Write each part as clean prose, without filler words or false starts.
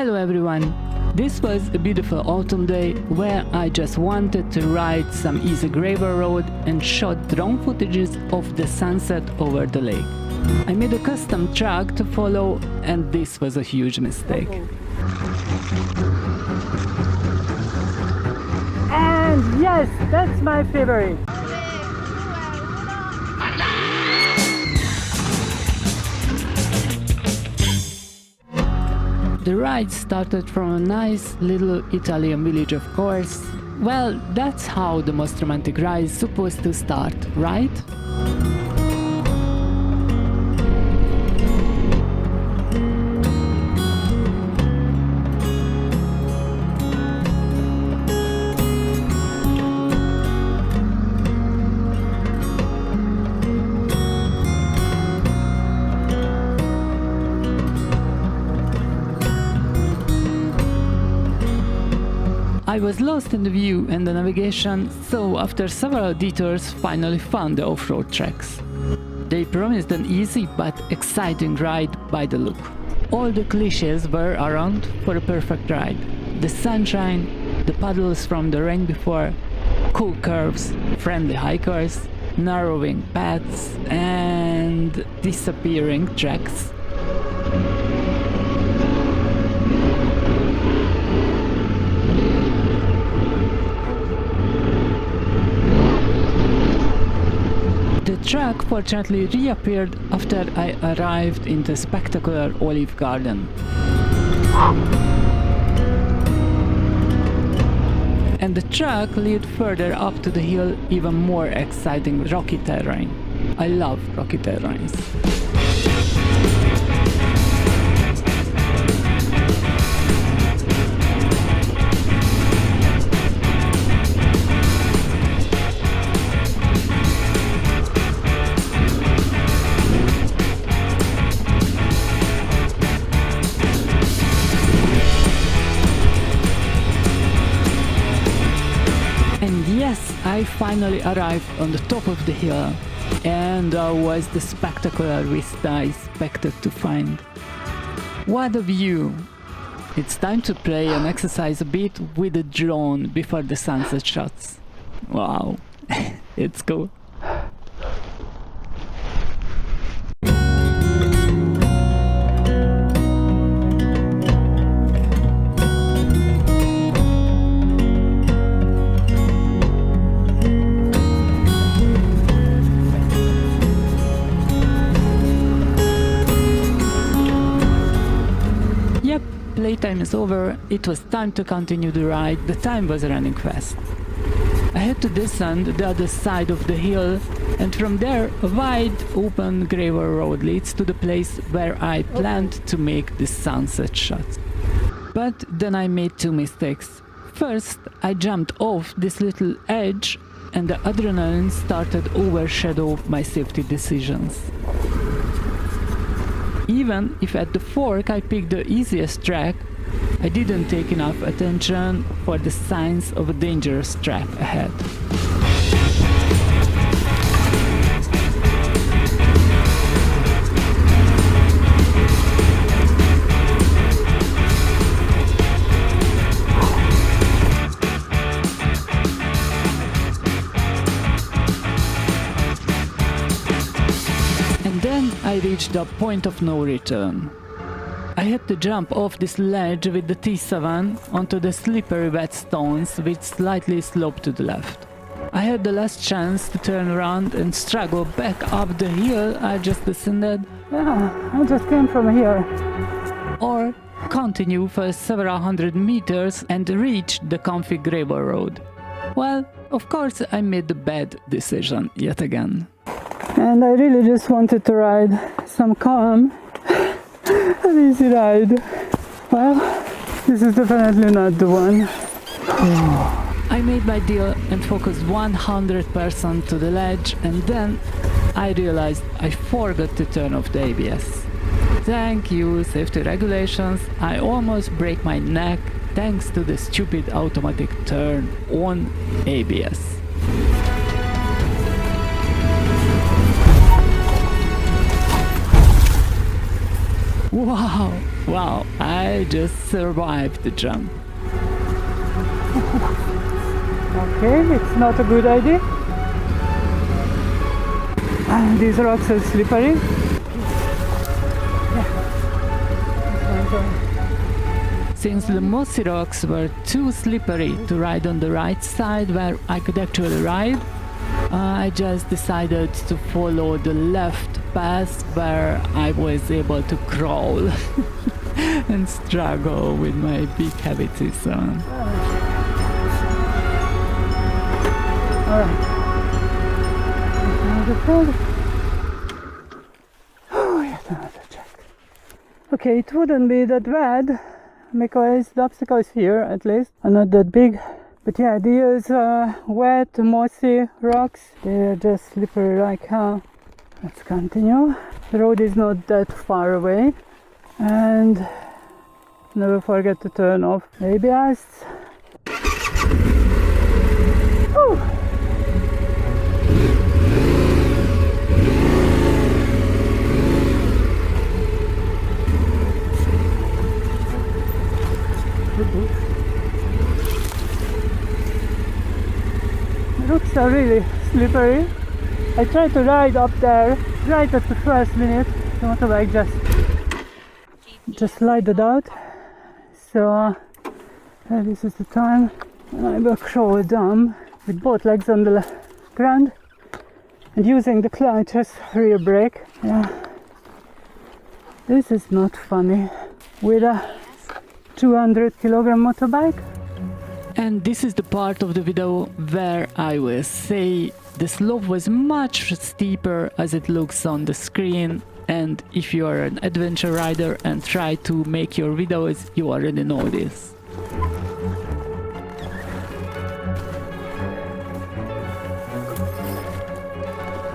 Hello everyone! This was a beautiful autumn day where I just wanted to ride some easy gravel road and shot drone footages of the sunset over the lake. I made a custom track to follow and this was a huge mistake. And yes, that's my favorite! The ride started from a nice little Italian village, of course. Well, that's how the most romantic ride is supposed to start, right? I was lost in the view and the navigation, so after several detours finally found the off-road tracks. They promised an easy but exciting ride by the look. All the clichés were around for a perfect ride. The sunshine, the puddles from the rain before, cool curves, friendly hikers, narrowing paths and disappearing tracks. The track fortunately reappeared after I arrived in the spectacular olive garden. And the track led further up to the hill, even more exciting rocky terrain. I love rocky terrains. And yes, I finally arrived on the top of the hill, and that was the spectacular vista I expected to find. What a view! It's time to play and exercise a bit with the drone before the sunset shots. Wow, it's cool. Playtime is over, it was time to continue the ride, the time was running fast. I had to descend the other side of the hill and from there a wide open gravel road leads to the place where I planned to make the sunset shot. But then I made two mistakes. First, I jumped off this little edge and the adrenaline started overshadow my safety decisions. Even if at the fork I picked the easiest track, I didn't take enough attention for the signs of a dangerous track ahead. Then I reached the point of no return. I had to jump off this ledge with the T7 onto the slippery wet stones which slightly sloped to the left. I had the last chance to turn around and struggle back up the hill I just descended. Yeah, I just came from here. Or continue for several hundred meters and reach the comfy gravel road. Well, of course I made the bad decision yet again. And I really just wanted to ride some calm and easy ride. Well, this is definitely not the one. I made my deal and focused 100% to the ledge and then I realized I forgot to turn off the ABS. Thank you, safety regulations, I almost break my neck thanks to the stupid automatic turn on ABS. Wow, Wow, I just survived the jump. Okay, it's not a good idea. These rocks are slippery. Since the mossy rocks were too slippery to ride on the right side where I could actually ride, I just decided to follow the left path where I was able to crawl and struggle with my big heavy teeth on. Alright. Oh, yet another check. Okay, it wouldn't be that bad because the obstacles here at least are not that big. But yeah, these wet, mossy rocks, they're just slippery like hell. Let's continue. The road is not that far away. And never forget to turn off ABS. Whew. The rocks are really slippery. I tried to ride up there right at the first minute. The motorbike just slided out. So this is the time when I will crawl down with both legs on the ground and using the clutch as rear brake. Yeah, this is not funny with a 200-kilogram motorbike. And this is the part of the video where I will say the slope was much steeper as it looks on the screen, and if you are an adventure rider and try to make your videos, you already know this.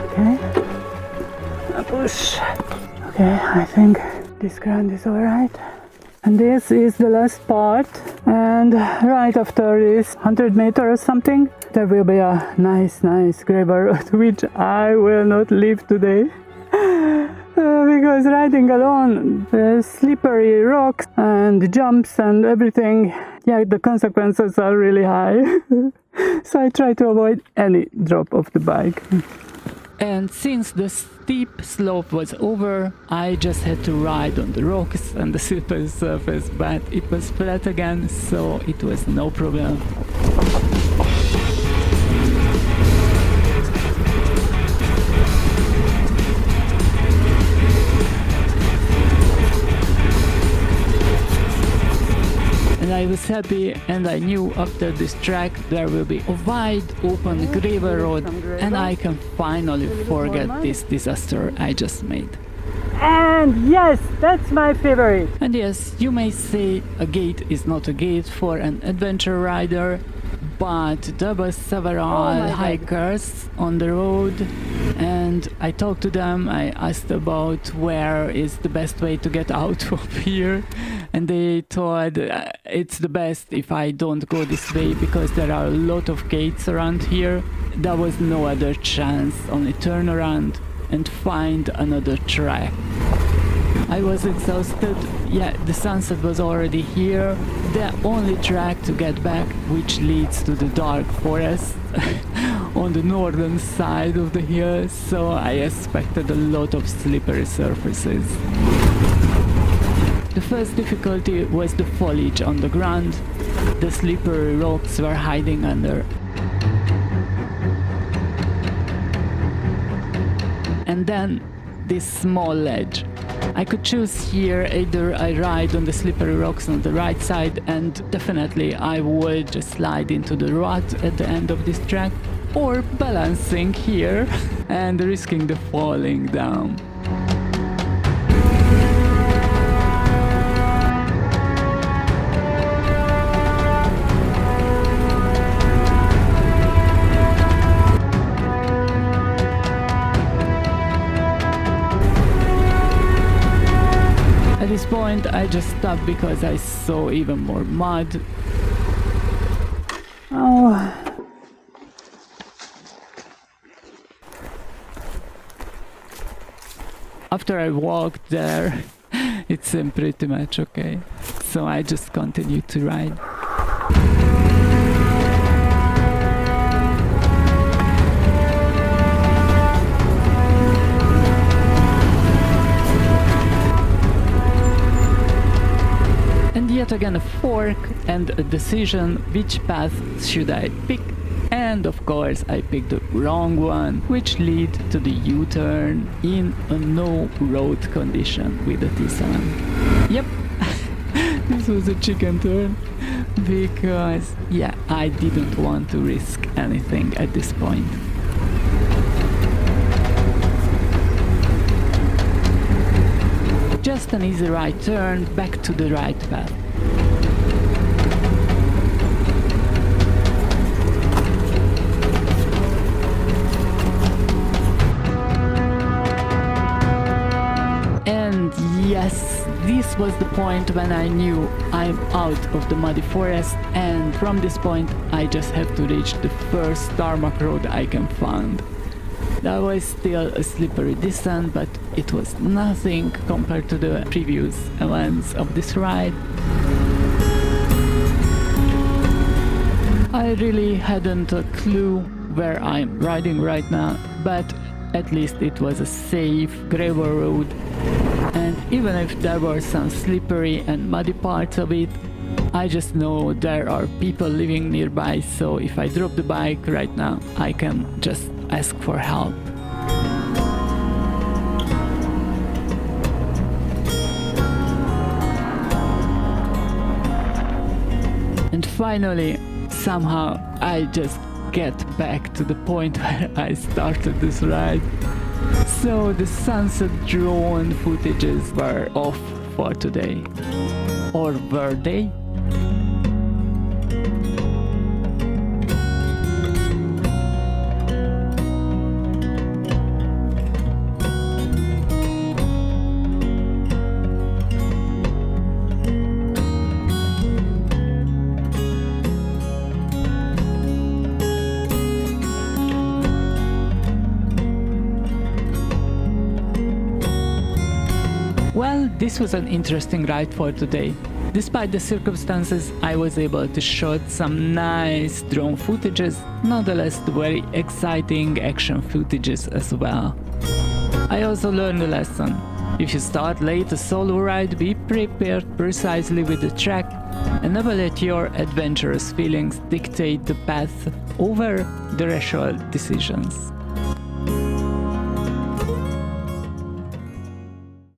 Okay, a push. Okay, I think this ground is alright. And this is the last part, and right after this 100 meters or something, there will be a nice gravel road, which I will not leave today. Because riding along the slippery rocks and jumps and everything, yeah, the consequences are really high. So I try to avoid any drop of the bike. And since the steep slope was over, I just had to ride on the rocks and the slippery surface, but it was flat again, so it was no problem. And I was happy, and I knew after this track there will be a wide open gravel road, and I can finally forget this disaster I just made. And yes, that's my favorite. And yes, you may say a gate is not a gate for an adventure rider, but there were several hikers on the road, and I talked to them. I asked about where is the best way to get out of here, and they told it's the best if I don't go this way because there are a lot of gates around here. There was no other chance, only turn around and find another track. I was exhausted. Yeah, the sunset was already here. The only track to get back, which leads to the dark forest on the northern side of the hill, so I expected a lot of slippery surfaces. The first difficulty was the foliage on the ground. The slippery rocks were hiding under. And then this small ledge. I could choose here, either I ride on the slippery rocks on the right side, and definitely I would just slide into the rut at the end of this track, or balancing here and risking the falling down. At this point I just stopped because I saw even more mud. Oh. After I walked there, it seemed pretty much okay. So I just continued to ride. And yet again a fork and a decision, which path should I pick? And of course I picked the wrong one, which led to the U-turn in a no road condition with the T7. Yep, this was a chicken turn, because yeah, I didn't want to risk anything at this point. Just an easy right turn back to the right path. And yes, this was the point when I knew I'm out of the muddy forest, and from this point I just have to reach the first tarmac road I can find. That was still a slippery descent, but it was nothing compared to the previous events of this ride. I really hadn't a clue where I'm riding right now, but at least it was a safe gravel road, and even if there were some slippery and muddy parts of it, I just know there are people living nearby, so if I drop the bike right now, I can just ask for help. And finally, somehow I just get back to the point where I started this ride. So the sunset drone footages were off for today. Or were they? Well, this was an interesting ride for today. Despite the circumstances, I was able to shoot some nice drone footages, nonetheless very exciting action footages as well. I also learned a lesson. If you start late a solo ride, be prepared precisely with the track and never let your adventurous feelings dictate the path over the rational decisions.